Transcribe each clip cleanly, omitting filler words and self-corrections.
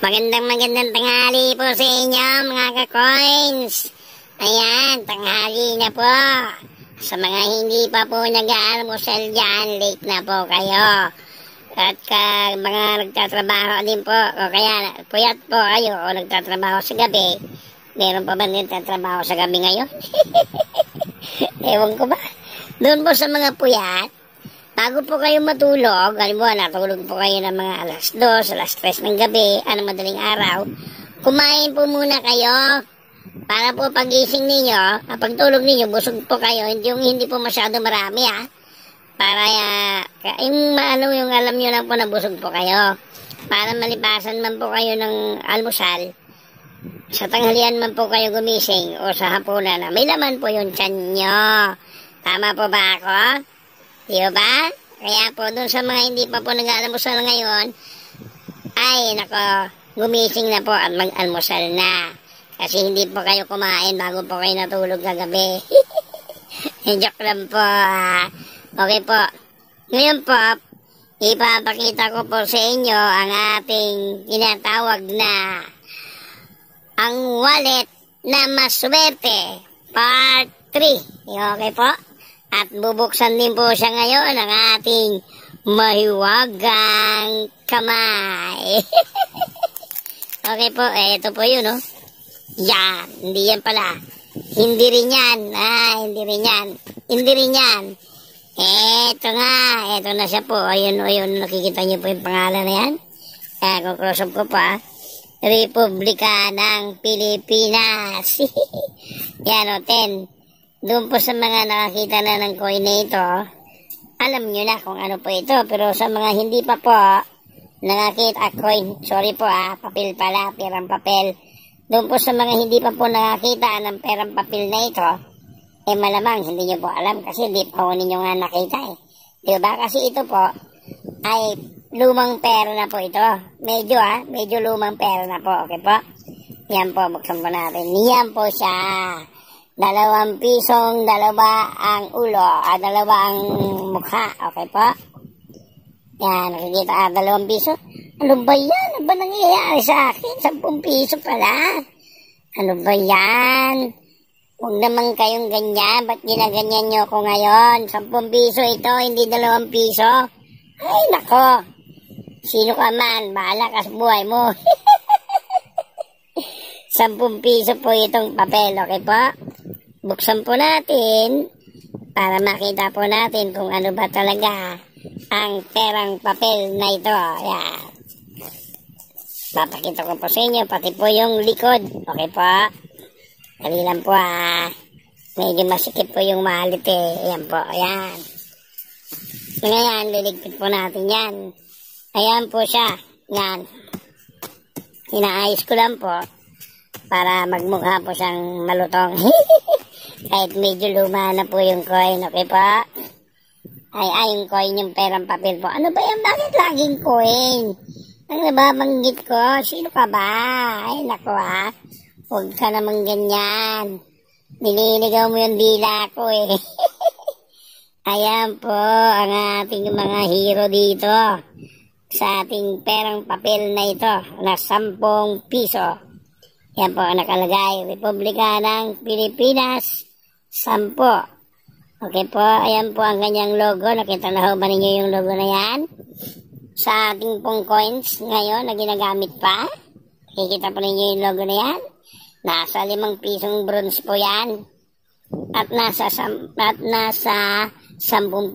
Magandang tanghali po sa inyo mga ka-coins. Ayan, tanghali na po. Sa mga hindi pa po nag-aalmusal dyan, late na po kayo. At mga nagtatrabaho din po, o kaya puyat po kayo o nagtatrabaho sa gabi. Meron pa ba nagtatrabaho sa gabi ngayon? Ewan ko ba? Doon po sa mga puyat, bago po kayo matulog, halimbawa natulog po kayo ng mga alas 2, alas 3 ng gabi, madaling araw, kumain po muna kayo para po pagising ninyo, pagtulog ninyo, busog po kayo, hindi po masyado marami para yung alam nyo lang po na busog po kayo, para malipasan man po kayo ng almusal, sa tanghalian man po kayo gumising o sa hapunan na may laman po yung tiyan nyo. Tama po ba ako? Di ba? Kaya po, dun sa mga hindi pa po nag-almusal ngayon, ay, nako, gumising na po at mag-almusal na. Kasi hindi po kayo kumain bago po kayo natulog kagabi. Joke lang po. Okay po. Ngayon po, ipapakita ko po sa inyo ang ating tinatawag na ang wallet na maswerte, part 3. Okay po? At bubuksan din po siya ngayon ng ating mahiwagang kamay. Okay po, ito po yun, no? Yan, hindi yan pala. Hindi rin yan. Hindi rin yan. Hindi rin yan. Ito nga, ito na siya po. Ayun, nakikita niyo po yung pangalan na yan. Kung-cross up ko pa. Republika ng Pilipinas. Yan, o, 10. Doon po sa mga nakakita na ng coin na ito, alam nyo na kung ano po ito. Pero sa mga hindi pa po nakakita coin, sorry po papel pala, perang papel. Doon po sa mga hindi pa po nakakita ng perang papel na ito, malamang hindi nyo po alam kasi hindi pa po ninyo nga nakita Diba? Kasi ito po ay lumang pera na po ito. Medyo lumang pera na po. Okay po? Yan po, buksan po natin. Yan po siya. 2 pisong, 2 ang ulo, 2 ang mukha, okay po? Yan, nakikita, 2 piso. Ano ba yan? Ano ba nangyayari sa akin? 10 piso pala. Ano ba yan? Huwag naman kayong ganyan, ba't ginaganyan nyo ko ngayon? 10 piso ito, hindi 2 piso. Ay, nako. Sino ka man, bahala ka sa buhay mo. 10 piso po itong papel, okay po? Buksan po natin para makita po natin kung ano ba talaga ang perang papel na ito. Ayan. Papakita ko po sa inyo, pati po yung likod. Okay po? Dali lang po Medyo masikip po yung malit Ayan po, ayan. Ngayon, liligpit po natin yan. Ayan po siya. Yan. Inaayos ko lang po para magmukha po siyang malutong. Kahit medyo luma na po yung coin, okay po? Ay, yung coin, yung perang papel po. Ano ba yan? Bakit laging coin? Ang nababanggit ko, sino ka ba? Ay, nako huwag ka namang ganyan. Nililigaw mo yung dila ko Ayan po, ang ating mga hero dito. Sa ating perang papel na ito, na 10 piso. Yan po, nakalagay, Republika ng Pilipinas, 10. Okay po, ayan po ang kanyang logo. Nakita na ho ba ninyo yung logo na yan? Sa ating pong coins ngayon na ginagamit pa. Nakikita po ninyo yung logo na yan? Nasa 5 pisong bronze po yan. At nasa 10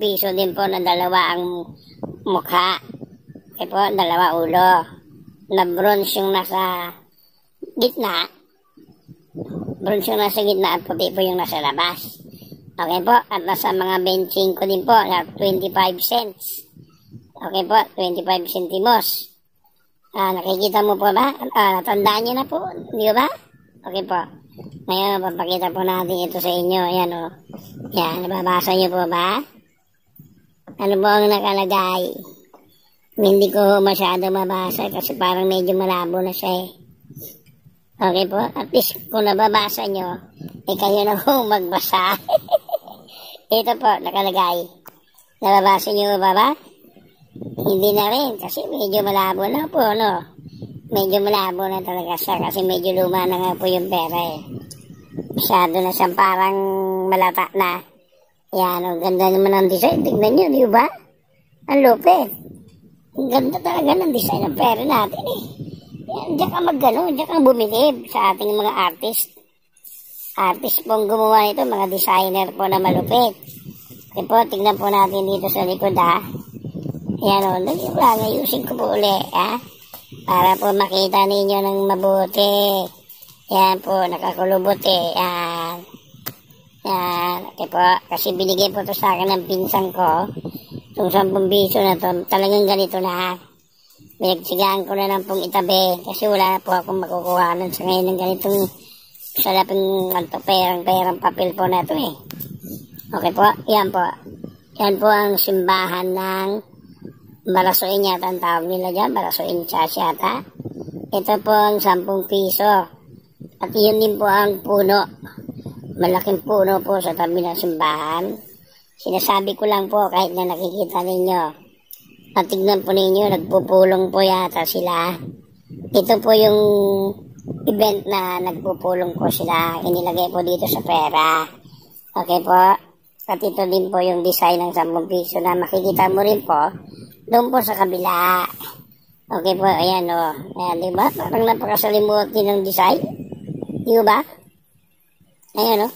piso din po na 2 ang mukha. Okay po, 2 ulo. Na bronze yung nasa gitna. Bronze yung nasa gitna at puti po yung nasa labas. Okay po, at nasa mga 25 din po na 25 cents. Okay po, 25 centimos. Nakikita mo po ba? Natandaan nyo na po, di ba? Okay po. Ngayon, papakita po natin ito sa inyo. Ayan o. Yan, nababasa nyo po ba? Ano po ang nakalagay? Hindi ko masyado mabasa kasi parang medyo malabo na siya Okay po, at least kung nababasa nyo, kayo na po magbasa. Ito po, nakalagay. Nababasa nyo ba? Hindi na rin, kasi medyo malabo na po, no? medyo malabo na talaga siya kasi medyo luma na nga po yung pera eh. Masyado na siyang parang malata na. Yan, ang ganda naman ang design. Tignan nyo, di ba? Ang lupit. Ang ganda talaga ng design ng pera natin eh. Yan, diyan ka mag-gano, diyan ka bumilib sa ating mga artist. Artist pong gumawa nito, mga designer po na malupit. Kaya po, tignan po natin dito sa likod ha. Yan o, dali lang, ayusin ko po uli ha. Para po makita ninyo ng mabuti. Yan po, nakakulubot eh. Yan. Yan. Okay po, kasi binigay po to sa akin ng pinsan ko. Itong 10 piso na to, talagang ganito na. Pinagsigaan ko na lang pong itabi. Kasi wala na po akong makukuha nun sa ngayon ng ganitong salaping perang papel po na to eh. Okay po, yan po. Yan po ang simbahan ng Barasuin yata ang tawag nila dyan. Barasuin Church yata. Ito po ang 10 piso. At yun din po ang puno. Malaking puno po sa tabi ng simbahan. Sinasabi ko lang po kahit na nakikita ninyo. At tignan po ninyo, nagpupulong po yata sila. Ito po yung event na nagpupulong po sila. Inilagay po dito sa pera. Okay po. At ito din po yung design ng 10 piso na makikita mo rin po. Doon po sa kabila. Okay po, ayan o. Ayan, diba? Parang napakasalimuot din ng design. Di ba? Ayan o.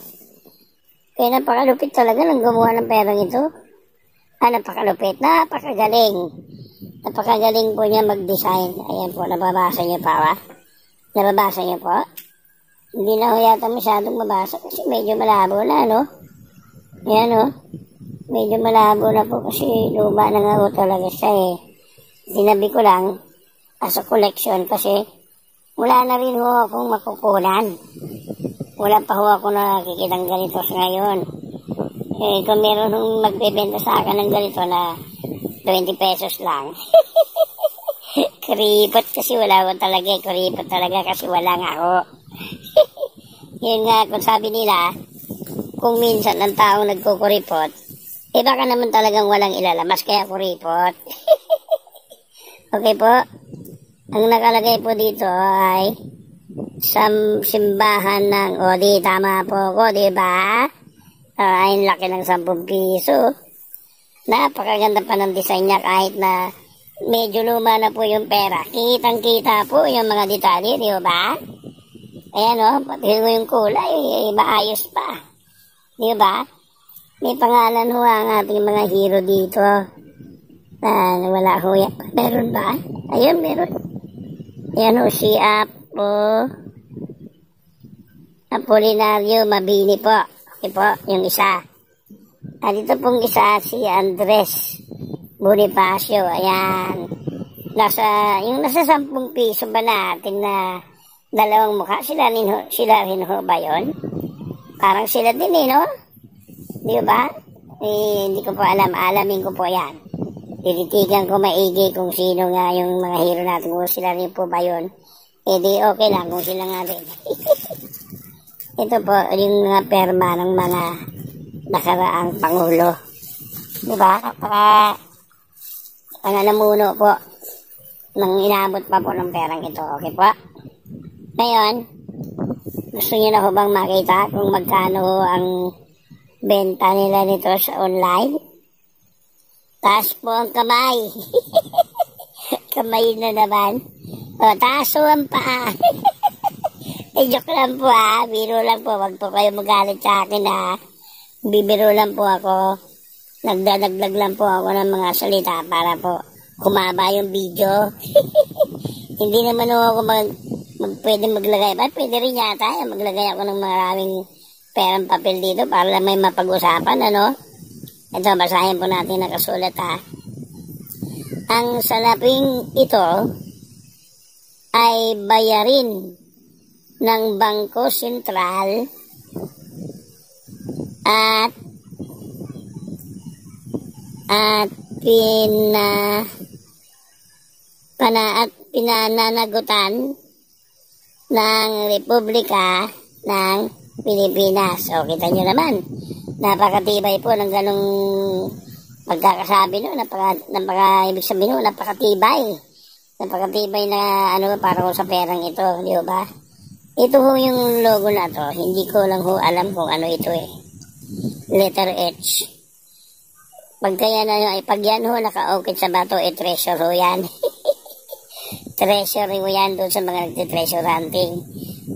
Kaya napakalupit talaga ng gumawa ng perang ito. Napakalupit. Napakagaling. Napakagaling po niya mag-design. Ayan po, nababasa niyo pa ba? Nababasa niyo po? Hindi na ho yata masyadong mabasa kasi medyo malabo na, no? Ayan o. Medyo malabo na po kasi luma na nga po talaga siya eh. Sinabi ko lang as a collection kasi wala na rin ho akong makukunan. Wala pa ho ako nakikitang ganito sa ngayon. Eh, kung meron hong magbebenta sa akin ng ganito na 20 pesos lang. Kuripot kasi wala ko talaga eh. Kuripot talaga kasi wala nga ako. Yun nga kung sabi nila, kung minsan ang taong nagkukuripot, eh baka naman talagang walang ilalamas kaya kuripot. Okay po. Ang nakalagay po dito ay simbahan ng, di tama po ko, di ba? Ay laki ng 10 piso. Napakaganda pa ng design niya kahit na medyo luma na po yung pera. Kitang-kita po yung mga detalye, di ba? Ayan o, pati yung kulay, maayos pa. Di ba? May pangalan ho ang ating mga hero dito. Wala ho yan. Meron ba? Ayun, meron. Ayan ho, si Apolinario Mabini po. Okay po, yung isa. At ito pong isa, si Andres Bonifacio. Ayan. Yung nasa 10 piso ba natin na dalawang mukha, sila rin ho ba yun? Parang sila din eh, no? Di ba? Eh, hindi ko po alam. Alamin ko po yan. Tititigan ko maigi kung sino nga yung mga hero natin. Kung sila rin po ba yun. Eh di okay lang kung sila nga rin. Ito po yung mga perma ng mga nakaraang pangulo. Di ba? Para namuno po nang inabot pa po ng perang ito. Okay po? Ngayon, gusto niyo na ho bang makita kung magkano ang benta nila nito sa online? Taas po ang kamay. Kamay na naman. O, taas po ang paa. Joke lang po ha. Biro lang po. Wag po kayo magalit sa akin ha. Bibiro lang po ako. Nagdadagdag lang po ako ng mga salita para po kumaba yung video. Hindi naman ako pwede maglagay. Pwede rin yata. Maglagay ako ng maraming perang papel dito para may mapag-usapan, ano? Ito, basahin po natin nakasulat, ha? Ang salaping ito ay bayarin ng Bangko Sentral at pinananagutan ng Republika ng Pilipinas. So, kita nyo naman, napakatibay po ng ganong pagkakasabi no, ibig sabihin no, napakatibay Napakatibay na ano para ko sa perang ito, di ba? Ito ho yung logo na to. Hindi ko lang ho alam kung ano ito eh. Letter H. Pag yan ho naka-ukit sa bato, treasure ho yan. Treasure ho yan doon sa mga nagtitreasure hunting.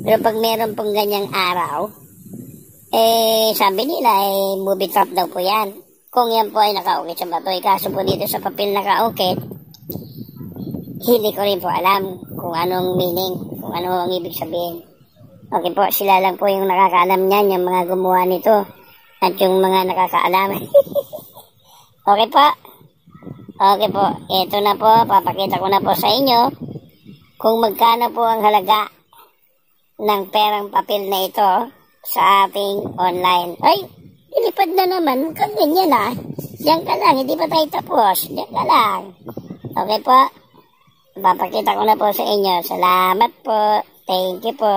Pero pag meron pong ganyang araw, sabi nila, movie trap daw po yan. Kung yan po ay naka-ukit sa bato, kaso po dito sa papel naka-ukit, hindi ko rin po alam kung anong meaning, kung ano ang ibig sabihin. Okay po, sila lang po yung nakakaalam niyan, yung mga gumawa nito, at yung mga nakakaalam. Okay po. Okay po, ito na po, papakita ko na po sa inyo kung magkano po ang halaga ng perang papel na ito sa ating online. Ay, ilipad na naman, mukhang ganyan ah. Diyan ka lang, hindi pa tayo tapos. Diyan ka lang. Okay po. Papakita ko na po sa inyo. Salamat po. Thank you po.